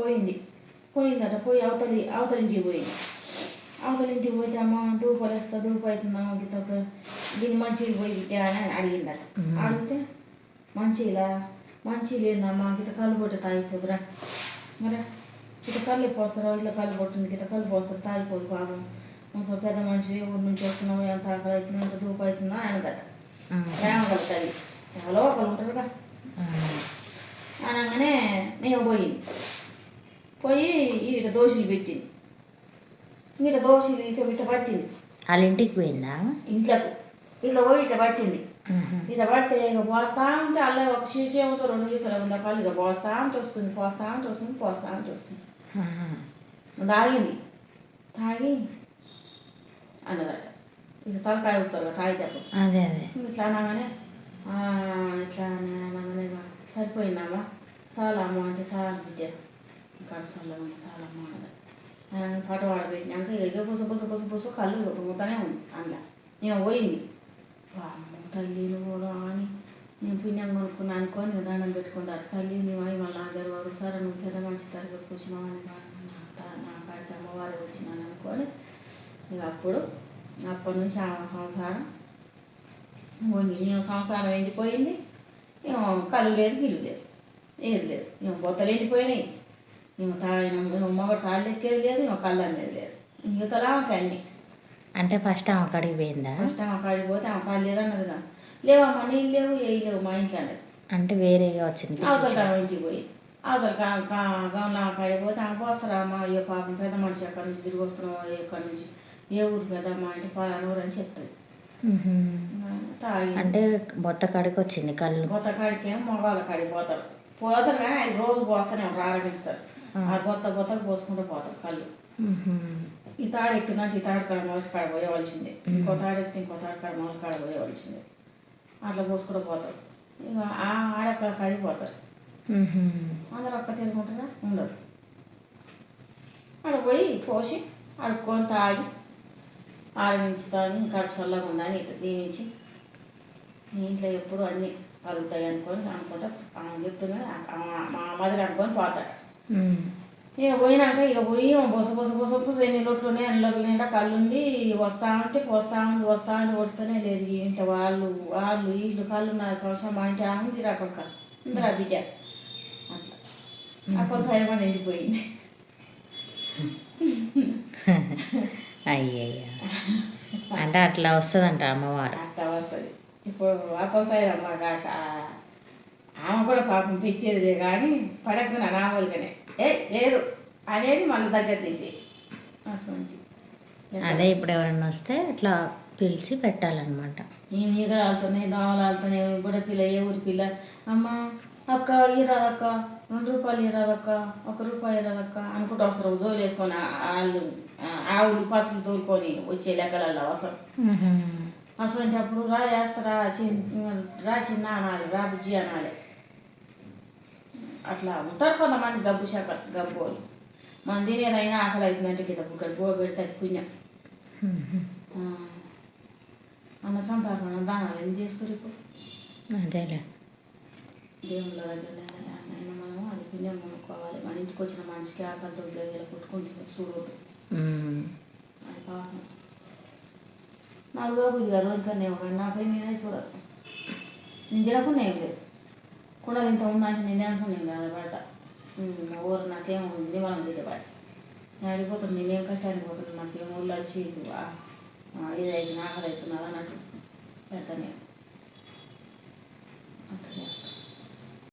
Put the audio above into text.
పోయింది. పోయిందట. పోయి అవతలింటికి పోయింది. అవతలింటికి పోతే అమ్మ ధూపాలు వేస్తా ధూపు అవుతుందమ్మ గీత దీన్ని మంచిగా పోయి బిడ్డా అని అడిగిందట. అడిగితే మంచి లేదమ్మా గీత కళ్ళు కొట్టి తాగిపోదురా మరి ఇట్లా కళ్ళు పోస్తారా ఇట్లా కళ్ళు కొట్టింది గీత కళ్ళు పోస్తారు తాగిపోదు పాపం అసలు పెద్ద మనిషి ఊరి నుంచి వస్తున్నావు ఎంత ఆకలి అవుతుందో ఎంత ధూపు అవుతుందో అనదట. ప్రేమ కలుగుతుంది ఎవరో ఒకరు ఉంటారుగా అనగానే నేను పోయి ఇట దోశలు పెట్టింది. ఇట దోశలు ఇట పట్టింది. వాళ్ళ ఇంటికి పోయిందా? ఇట్లా పోయి ఇట్లా పట్టింది. ఇట్లా పడితే ఇక పోస్తా ఉంటే అలా ఒక శీసేమతో 2 గీసాలు ఉంది అక్కడ ఇక పోస్తా ఉంటే వస్తుంది తాగింది. తాగి అన్నదట ఇట్లా తలకాయ ఊపుతారు తాగితే అదే ఇట్లా అనగానే సరిపోయిందమ్మా చాలా అమ్మ అంటే చాలా బిడ్డ ఇక్కడ చాలమ్మ అన్నది. పటవాడ పెట్టినాక ఇక బుస కళ్ళు ముద్దనే ఉంది అందులో నేను పోయింది. తల్లి కూడా అని నేను పుణ్యం కొనుక్కున్నా అనుకొని దండం పెట్టుకుంది అటు తల్లి నీవు మళ్ళీ అందరు వారు సరే నువ్వు పెద్ద మనిషి తరగతికి వచ్చినావు అని నా కాడికి అమ్మవారే వచ్చినాను అనుకొని ఇక అప్పటి నుంచి ఆ సంసారం పోయింది. నేను సంసారం ఎండిపోయింది. ఏమో కళ్ళు లేదు గిల్లు లేదు ఏది లేదు. ఏమో బొత్తలు ఎండిపోయినాయి. ఏమో మగ తాళ్ళు ఎక్కేది లేదు. ఏమో కళ్ళు అనేది లేదు. యువతలా అన్నీ అంటే ఫస్ట్ ఆమె కాడికి పోయిందా? ఫస్ట్ ఆమె కాడికి పోతే ఆమె కాళ్ళు లేదన్నదిగా లేవమ్మా నీళ్ళు లేవు ఏవి లేవు మా ఇంట్లో అన్నది. అంటే వేరేగా వచ్చింది. అవతల ఇంటికి పోయి అవతల గమలా కాడికి పోతే ఆమె పోస్తారా అమ్మ అయ్యో పాపం పెద్ద మనిషి ఎక్కడి నుంచి తిరిగి వస్తున్నావు ఎక్కడి నుంచి ఏ ఊరు పెద్దమ్మ అంటే పలానూరు అని చెప్తుంది. అంటే బొత్త కాడికి వచ్చింది కళ్ళు. బొత్త కాడికి ఏమో మగవాళ్ళ కాడికి పోతారు కానీ ఆయన రోజు పోస్తూనే ఉంటారు ఆరగిస్తారు. ఆ బొత్తకు పోసుకుంటూ పోతారు కళ్ళు. ఈ తాడు ఎక్కిందంటే ఈ తాడు కాడ మొదటి కాడ పోయవలసిందే. ఇంకో తాడు ఎక్కితే ఇంకో తాడు కాడ మొదటి కాడ పోయవలసిందే. అట్లా పోసుకుంటూ పోతారు. ఇక ఆడక్కడ కాడికి పోతారు. అందరూ ఒక్క తిరుగుంటారా ఉండరు. ఆడ పోయి పోసి అడుక్కొని తాగి ఆరగించుతాను కడుపు చల్లగా ఉందని ఇట్లా దీవించి నీ ఇంట్లో ఎప్పుడు అన్నీ కలుగుతాయి అనుకుంటా ఆమె చెప్తున్నా మా మదర్ అనుకొని పోతాడు. ఇక పోయినాక ఇక పోయి బొస ఎన్ని లోట్లు ఉన్నాయి అన్ని లోట్ల నిండా కళ్ళు ఉంది. వస్తా ఉంటే వస్తూనే లేదు. ఇంట్లో వాళ్ళు వీళ్ళు కళ్ళు ఉన్నారు కొంచెం మా ఇంటి ఆమె ఉంది రాకొక్క ఇందిరా బిడ్డ అట్లా అక్కడ సైమన్ ఎండిపోయింది. అయ్యయ్య అంటే అట్లా వస్తుందంట అమ్మవారు. అట్లా వస్తుంది. ఇప్పుడు అప్పసాయి అమ్మ కాక ఆమె కూడా పాపం పెట్టేదిలే కానీ పడకుండా నావల్గానే లేదు అనేది మన దగ్గర తీసి అదే ఇప్పుడు ఎవరన్నా వస్తే ఇట్లా పిలిచి పెట్టాలన్నమాట. నేను ఈగలాడుతున్నాయి దోమలాడుతున్నాయి కూడా పిల్ల ఏ ఊరి పిల్ల అమ్మ అక్క ఇరాదక్క 2 రూపాయలు ఇరాదక్క 1 రూపాయి ఇరాదక్క అనుకుంటూ వస్తారు. జోలు వేసుకొని వాళ్ళు ఆవులు పసులు తోలుకొని వచ్చే లెక్కలలో వస్తారు. అసలు అప్పుడు రా వేస్తారా రా చిన్న అనాలి రా బుజ్జి అనాలి. అట్లా ఉంటారు కొంతమంది గబ్బోలు. మనం తినేదైనా ఆకలి అవుతుందంటే కింద బుక్కడి గో పెడితే పుణ్యం అన్న సంతాపన దానాలు ఏం చేస్తారు ఇప్పుడు. అదేలే దేవుళ్ళ దగ్గర అయినా మనం అది పుణ్యం కొనుక్కోవాలి. మన ఇంటికి వచ్చిన మనిషికి ఆకలితో ఇలా కొట్టుకుంటుంది చూడవద్దు. అది పాపం నాకు కూడా బుద్ధి కాదు వరకనే ఒక నాకేం నేనే చూడదు. నేను తినకుండా ఏం లేదు. కుండలు ఇంత ఉందంటే నేను అనుకున్నాను కదా బయట ఊరు నాకేమో ఉంది వాళ్ళని తిరిగి బయట నేను అడిగిపోతుంది. నేనేం కష్టానికి పోతున్నాను నాకేం ఊళ్ళో వచ్చి ఇది అయితే ఆకలి అవుతున్నదా అన్నట్టు పెడతాను.